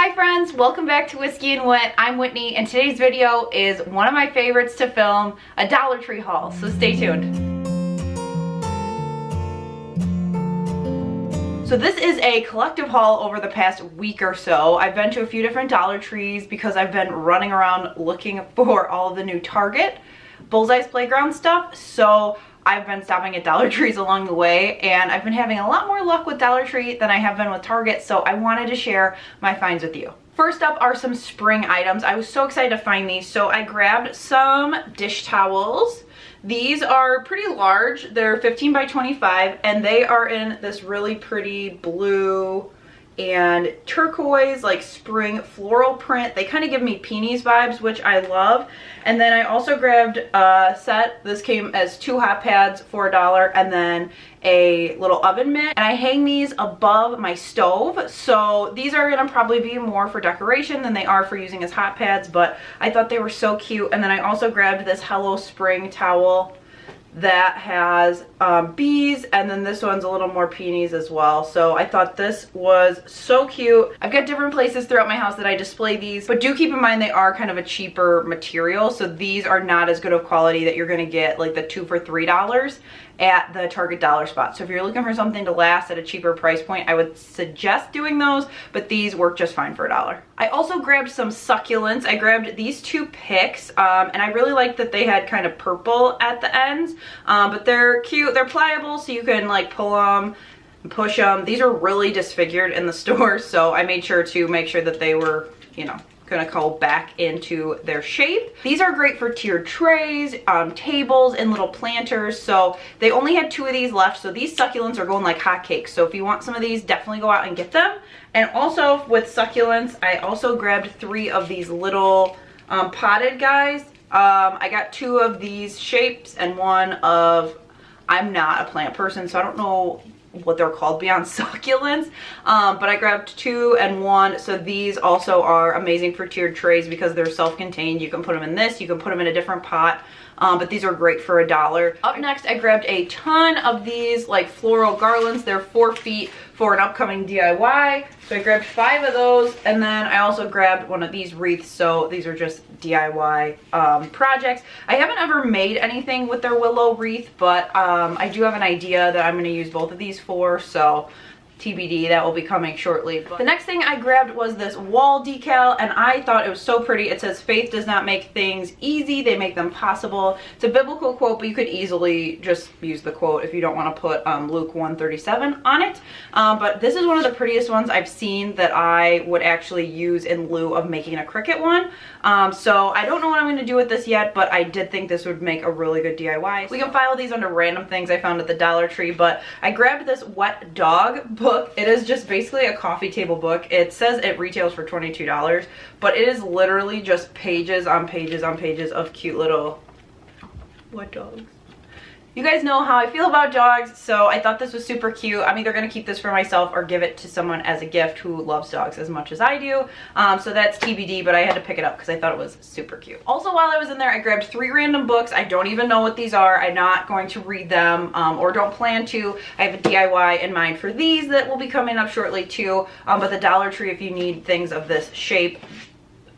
Hi friends, welcome back to Whiskey and Whit. I'm Whitney and today's video is one of my favorites to film, a Dollar Tree haul, so stay tuned. So this is a collective haul over the past week or so. I've been to a few different Dollar Trees because I've been running around looking for all of the new Target Bullseye's Playground stuff. So I've been stopping at Dollar Trees along the way and I've been having a lot more luck with Dollar Tree than I have been with Target, so I wanted to share my finds with you. First up are some spring items. I was so excited to find these, so I grabbed some dish towels. These are pretty large. They're 15 by 25 and they are in this really pretty blue and turquoise, like spring floral print. They kind of give me peonies vibes, which I love. And then I also grabbed a set. This came as 2 hot pads for $1 and then a little oven mitt. And I hang these above my stove. So these are gonna probably be more for decoration than they are for using as hot pads, but I thought they were so cute. And then I also grabbed this Hello Spring towel that has bees, and then this one's a little more peonies as well. So I thought this was so cute. I've got different places throughout my house that I display these, but do keep in mind they are kind of a cheaper material, so these are not as good of quality that you're gonna get like the 2 for $3 at the Target dollar spot. So if you're looking for something to last at a cheaper price point, I would suggest doing those, but these work just fine for $1. I also grabbed some succulents. I grabbed these 2 picks, and I really like that they had kind of purple at the ends, but they're cute. They're pliable, so you can like pull them and push them. These are really disfigured in the store, so I made sure to make sure that they were, you know, gonna go back into their shape. These are great for tiered trays, tables, and little planters. So they only had 2 of these left, so these succulents are going like hotcakes. So if you want some of these, definitely go out and get them. And also with succulents, I also grabbed 3 of these little potted guys. I got 2 of these shapes and 1 of, I'm not a plant person, so I don't know what they're called beyond succulents, but I grabbed 2 and 1. So these also are amazing for tiered trays because they're self-contained. You can put them in this, you can put them in a different pot, but these are great for $1. Up next, I grabbed a ton of these like floral garlands. They're 4 feet for an upcoming DIY. So I grabbed 5 of those, and then I also grabbed one of these wreaths. So these are just DIY projects. I haven't ever made anything with their willow wreath, but I do have an idea that I'm going to use both of these for, so TBD, that will be coming shortly. But the next thing I grabbed was this wall decal, and I thought it was so pretty. It says, "Faith does not make things easy, they make them possible." It's a biblical quote, but you could easily just use the quote if you don't want to put Luke 1:37 on it. But this is one of the prettiest ones I've seen that I would actually use in lieu of making a Cricut one. So I don't know what I'm going to do with this yet, but I did think this would make a really good DIY. We can file these under random things I found at the Dollar Tree, but I grabbed this wet dog book. It is just basically a coffee table book. It says it retails for $22, but it is literally just pages on pages on pages of cute little wet dogs. You guys know how I feel about dogs, so I thought this was super cute. I'm either going to keep this for myself or give it to someone as a gift who loves dogs as much as I do. So that's TBD, but I had to pick it up because I thought it was super cute. Also, while I was in there, I grabbed 3 random books. I don't even know what these are. I'm not going to read them or don't plan to. I have a DIY in mind for these that will be coming up shortly too. But the Dollar Tree, if you need things of this shape,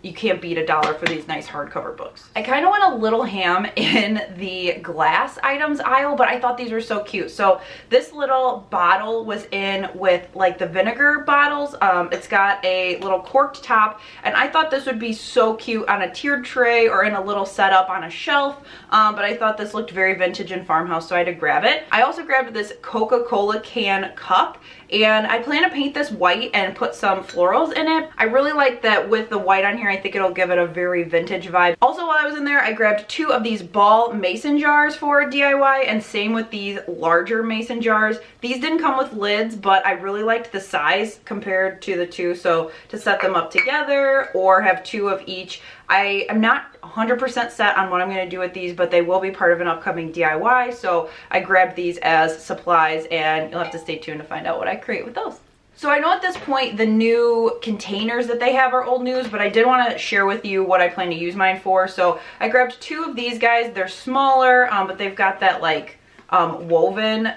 you can't beat $1 for these nice hardcover books. I kind of went a little ham in the glass items aisle, but I thought these were so cute. So this little bottle was in with like the vinegar bottles. It's got a little corked top, and I thought this would be so cute on a tiered tray or in a little setup on a shelf. But I thought this looked very vintage in Farmhouse, so I had to grab it. I also grabbed this Coca-Cola can cup, and I plan to paint this white and put some florals in it. I really like that with the white on here. I think it'll give it a very vintage vibe. Also, while I was in there, I grabbed 2 of these ball mason jars for DIY, and same with these larger mason jars. These didn't come with lids, but I really liked the size compared to the 2, so to set them up together or have 2 of each. I am not 100% set on what I'm going to do with these, but they will be part of an upcoming DIY, so I grabbed these as supplies, and you'll have to stay tuned to find out what I create with those. So I know at this point the new containers that they have are old news, but I did want to share with you what I plan to use mine for. So I grabbed 2 of these guys. They're smaller, but they've got that like woven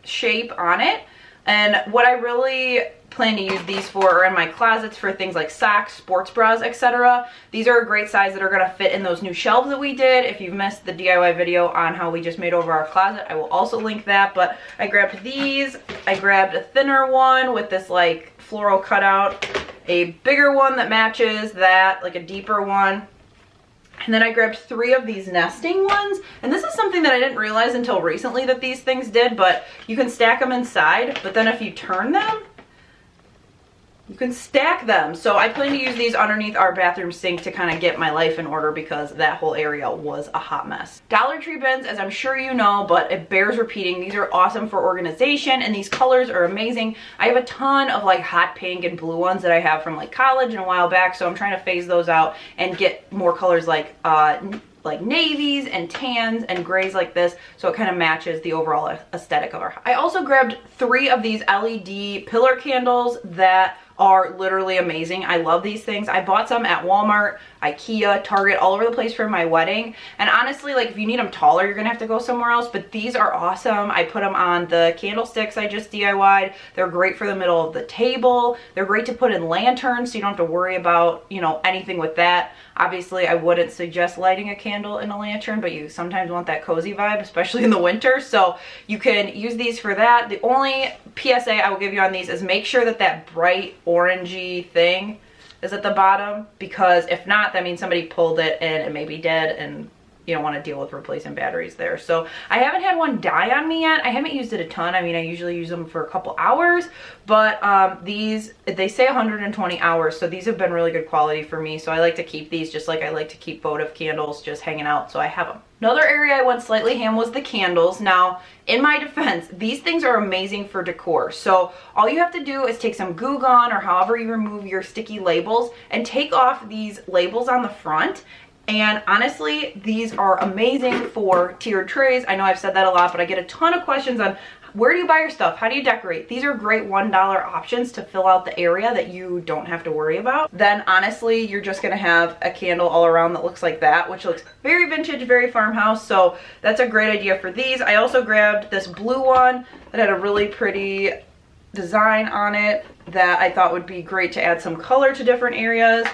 shape on it. And what I really plan to use these for are in my closets for things like socks, sports bras, etc. These are a great size that are going to fit in those new shelves that we did. If you've missed the DIY video on how we just made over our closet, I will also link that. But I grabbed these. I grabbed a thinner one with this like floral cutout, a bigger one that matches that, like a deeper one. And then I grabbed 3 of these nesting ones. And this is something that I didn't realize until recently that these things did, but you can stack them inside, but then if you turn them, you can stack them. So I plan to use these underneath our bathroom sink to kind of get my life in order because that whole area was a hot mess. Dollar Tree bins, as I'm sure you know, but it bears repeating, these are awesome for organization and these colors are amazing. I have a ton of like hot pink and blue ones that I have from like college and a while back, so I'm trying to phase those out and get more colors like navies and tans and grays like this, so it kind of matches the overall aesthetic of our house. I also grabbed 3 of these LED pillar candles that are literally amazing. I love these things. I bought some at Walmart, IKEA, Target, all over the place for my wedding. And honestly, like if you need them taller, you're gonna have to go somewhere else, but these are awesome. I put them on the candlesticks I just DIY'd. They're great for the middle of the table. They're great to put in lanterns so you don't have to worry about, you know, anything with that. Obviously, I wouldn't suggest lighting a candle in a lantern, but you sometimes want that cozy vibe, especially in the winter. So you can use these for that. The only PSA I will give you on these is make sure that that bright orangey thing is at the bottom, because if not, that means somebody pulled it and it may be dead and you don't want to deal with replacing batteries there. So I haven't had one die on me yet. I haven't used it a ton. I mean, I usually use them for a couple hours, but these, they say 120 hours. So these have been really good quality for me. So I like to keep these just like I like to keep votive candles just hanging out. So I have them. Another area I went slightly ham was the candles. Now, in my defense, these things are amazing for decor. So all you have to do is take some Goo Gone or however you remove your sticky labels and take off these labels on the front. And honestly, these are amazing for tiered trays. I know I've said that a lot, but I get a ton of questions on where do you buy your stuff? How do you decorate? These are great $1 options to fill out the area that you don't have to worry about. Then honestly, you're just gonna have a candle all around that looks like that, which looks very vintage, very farmhouse. So that's a great idea for these. I also grabbed this blue one that had a really pretty design on it that I thought would be great to add some color to different areas.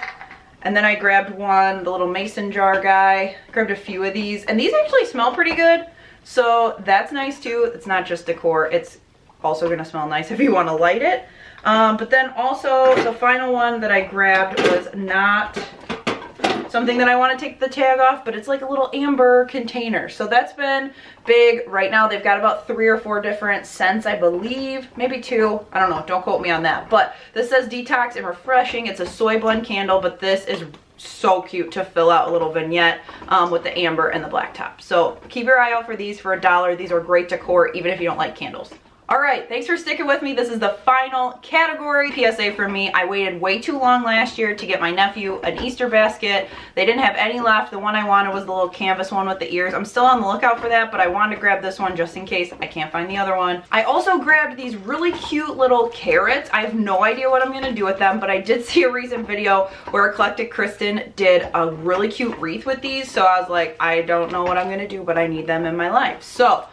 And then I grabbed one, the little mason jar guy. Grabbed a few of these, and these actually smell pretty good. So that's nice too. It's not just decor, it's also gonna smell nice if you wanna light it. But then also the final one that I grabbed was not something that I want to take the tag off, but it's like a little amber container. So that's been big. Right now they've got about 3 or 4 different scents, I believe, maybe 2, I don't know, don't quote me on that. But this says detox and refreshing. It's a soy blend candle, but this is so cute to fill out a little vignette with the amber and the black top. So keep your eye out for these for $1. These are great decor even if you don't like candles. All right, thanks for sticking with me. This is the final category. PSA for me, I waited way too long last year to get my nephew an Easter basket. They didn't have any left. The one I wanted was the little canvas one with the ears. I'm still on the lookout for that, but I wanted to grab this one just in case I can't find the other one. I also grabbed these really cute little carrots. I have no idea what I'm gonna do with them, but I did see a recent video where Eclectic Kristen did a really cute wreath with these, so I was like, I don't know what I'm gonna do, but I need them in my life. So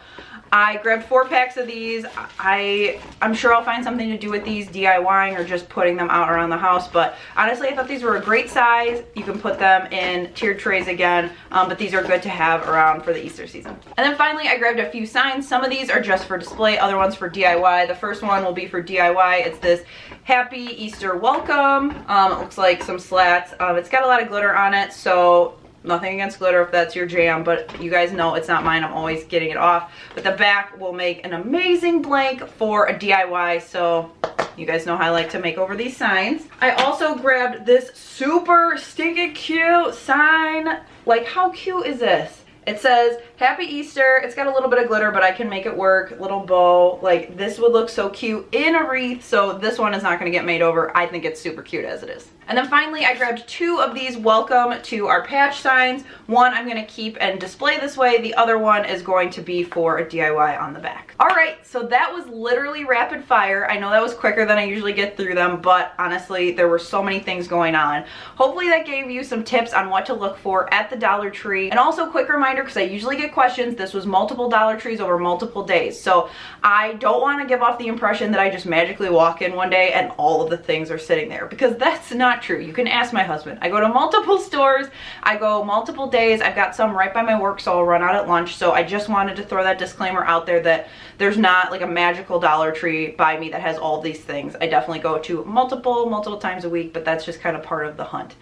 I grabbed 4 packs of these. I'm sure I'll find something to do with these, DIYing or just putting them out around the house. But honestly, I thought these were a great size. You can put them in tiered trays again, but these are good to have around for the Easter season. And then finally, I grabbed a few signs. Some of these are just for display, other ones for DIY. The first one will be for DIY. It's this Happy Easter Welcome. It looks like some slats. It's got a lot of glitter on it, so nothing against glitter if that's your jam, but you guys know it's not mine. I'm always getting it off. But the back will make an amazing blank for a DIY, so you guys know how I like to make over these signs. I also grabbed this super stinking cute sign. Like, how cute is this? It says, Happy Easter. It's got a little bit of glitter, but I can make it work. Little bow. Like, this would look so cute in a wreath, so this one is not going to get made over. I think it's super cute as it is. And then finally, I grabbed 2 of these welcome to our patch signs. One I'm going to keep and display this way. The other one is going to be for a DIY on the back. All right, so that was literally rapid fire. I know that was quicker than I usually get through them, but honestly, there were so many things going on. Hopefully that gave you some tips on what to look for at the Dollar Tree, and also quick reminder reminder because I usually get questions. This was multiple Dollar Trees over multiple days. So I don't want to give off the impression that I just magically walk in one day and all of the things are sitting there, because that's not true. You can ask my husband. I go to multiple stores. I go multiple days. I've got some right by my work, so I'll run out at lunch. So I just wanted to throw that disclaimer out there that there's not like a magical Dollar Tree by me that has all these things. I definitely go to multiple times a week, but that's just kind of part of the hunt.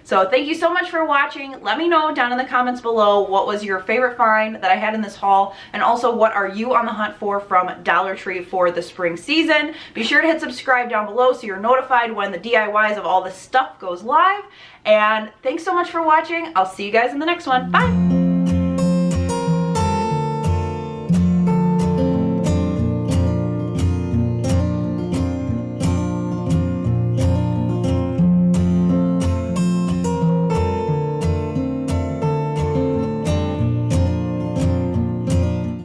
So thank you so much for watching. Let me know down in the comments below what was your favorite find that I had in this haul, and also what are you on the hunt for from Dollar Tree for the spring season. Be sure to hit subscribe down below so you're notified when the DIYs of all this stuff goes live. And thanks so much for watching. I'll see you guys in the next one. Bye!